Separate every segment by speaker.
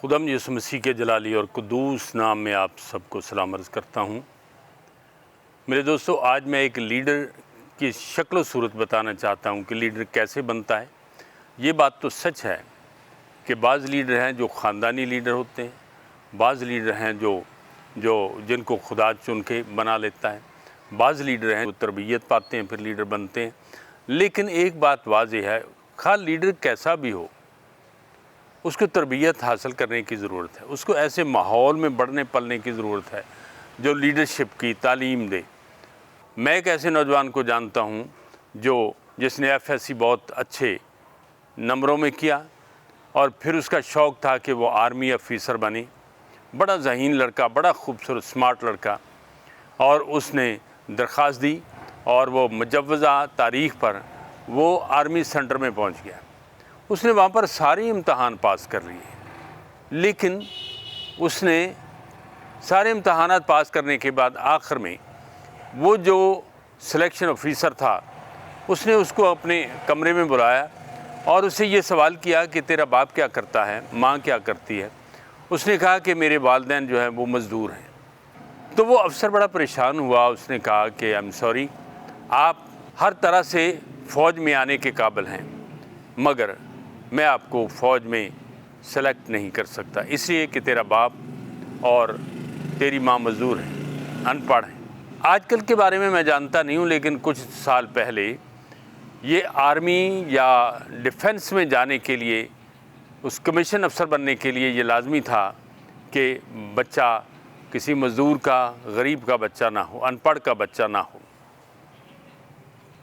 Speaker 1: खुदावंद यीशु मसीह के जलाली और कुद्दूस नाम में आप सबको सलाम अर्ज़ करता हूँ। मेरे दोस्तों, आज मैं एक लीडर की शक्ल व सूरत बताना चाहता हूँ कि लीडर कैसे बनता है। ये बात तो सच है कि बाज़ लीडर हैं जो ख़ानदानी लीडर होते हैं, बाज़ लीडर हैं जो जिनको खुदा चुन के बना लेता है, बाज़ लीडर हैं जो तरबियत पाते हैं फिर लीडर बनते हैं। लेकिन एक बात वाज़ेह है, खा लीडर कैसा भी हो, उसको तरबियत हासिल करने की ज़रूरत है। उसको ऐसे माहौल में बढ़ने पलने की ज़रूरत है जो लीडरशिप की तालीम दे। मैं एक ऐसे नौजवान को जानता हूँ जिसने FSC बहुत अच्छे नंबरों में किया और फिर उसका शौक़ था कि वो आर्मी ऑफिसर बने। बड़ा ज़हीन लड़का, बड़ा खूबसूरत स्मार्ट लड़का, और उसने दरख्वास्त दी और वो मुजव्वज़ा तारीख़ पर वो आर्मी सेंटर में पहुँच गया। उसने वहाँ पर सारे इम्तहान पास कर लिए, लेकिन उसने सारे इम्तहानात पास करने के बाद आखिर में वो जो सिलेक्शन ऑफिसर था उसने उसको अपने कमरे में बुलाया और उससे ये सवाल किया कि तेरा बाप क्या करता है, माँ क्या करती है। उसने कहा कि मेरे वालिदैन जो हैं वो मज़दूर हैं। तो वो अफसर बड़ा परेशान हुआ। उसने कहा कि आई एम सॉरी, आप हर तरह से फ़ौज में आने के काबिल हैं, मगर मैं आपको फ़ौज में सेलेक्ट नहीं कर सकता, इसलिए कि तेरा बाप और तेरी माँ मज़दूर हैं, अनपढ़ हैं। आजकल के बारे में मैं जानता नहीं हूँ, लेकिन कुछ साल पहले ये आर्मी या डिफेंस में जाने के लिए, उस कमीशन अफसर बनने के लिए ये लाजमी था कि बच्चा किसी मज़दूर का, गरीब का बच्चा ना हो, अनपढ़ का बच्चा ना हो।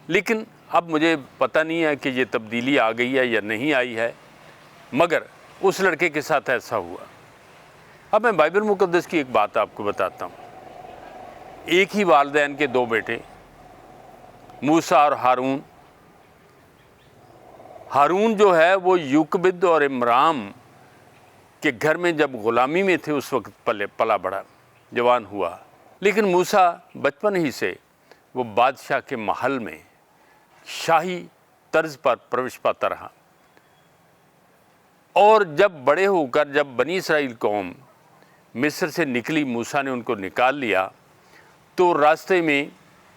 Speaker 1: लेकिन अब मुझे पता नहीं है कि ये तब्दीली आ गई है या नहीं आई है, मगर उस लड़के के साथ ऐसा हुआ। अब मैं बाइबल मुक़द्दस की एक बात आपको बताता हूँ। एक ही वालिदैन के दो बेटे, मूसा और हारून। हारून जो है वो युकबिद और इमराम के घर में जब ग़ुलामी में थे उस वक्त पला बड़ा, जवान हुआ। लेकिन मूसा बचपन ही से वो बादशाह के महल में शाही तर्ज पर प्रवेश पाता रहा। और जब बड़े होकर जब बनी इसराइल कौम मिस्र से निकली, मूसा ने उनको निकाल लिया, तो रास्ते में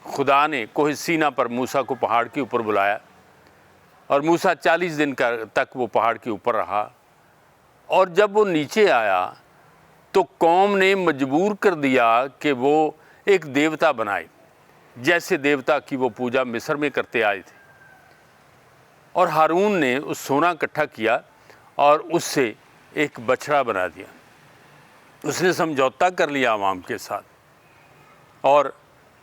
Speaker 1: खुदा ने कोह सीना पर मूसा को पहाड़ के ऊपर बुलाया और मूसा 40 दिन तक वो पहाड़ के ऊपर रहा। और जब वो नीचे आया तो कौम ने मजबूर कर दिया कि वो एक देवता बनाए, जैसे देवता की वो पूजा मिस्र में करते आए थे। और हारून ने उस सोना इकट्ठा किया और उससे एक बछड़ा बना दिया। उसने समझौता कर लिया अवाम के साथ। और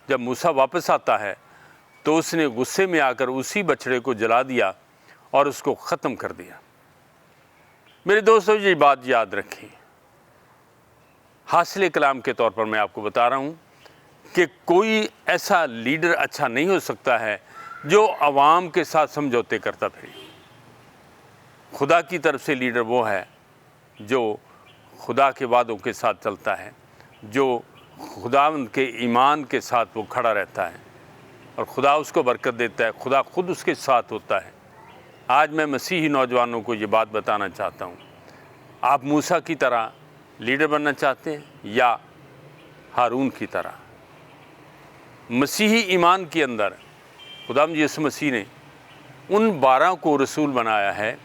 Speaker 1: जब मूसा वापस आता है तो उसने गुस्से में आकर उसी बछड़े को जला दिया और उसको ख़त्म कर दिया। मेरे दोस्तों, ये बात याद रखें। हासिल कलाम के तौर पर मैं आपको बता रहा हूँ कि कोई ऐसा लीडर अच्छा नहीं हो सकता है जो आवाम के साथ समझौते करता फिरे। खुदा की तरफ से लीडर वो है जो खुदा के वादों के साथ चलता है, जो खुदावंद के ईमान के साथ वो खड़ा रहता है और खुदा उसको बरकत देता है, खुदा खुद उसके साथ होता है। आज मैं मसीही नौजवानों को ये बात बताना चाहता हूँ, आप मूसा की तरह लीडर बनना चाहते हैं या हारून की तरह? मसीही ईमान के अंदर खुदावंद यीशु मसीह ने उन 12 को रसूल बनाया है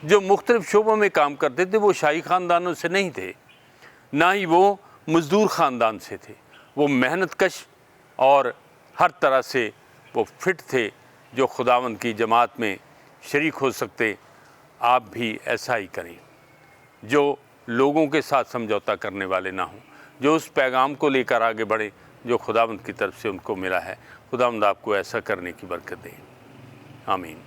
Speaker 1: जो मुख्तलिफ़ शोबों में काम करते थे। वो शाही ख़ानदानों से नहीं थे, ना ही वो मज़दूर ख़ानदान से थे। वो मेहनत कश और हर तरह से वो फिट थे जो खुदावंद की जमात में शरीक हो सकते। आप भी ऐसा ही करें, जो लोगों के साथ समझौता करने वाले ना हों, जो उस पैगाम को लेकर आगे बढ़े जो खुदावंद की तरफ से उनको मिला है। खुदावंद आपको ऐसा करने की बरकत दे। आमीन।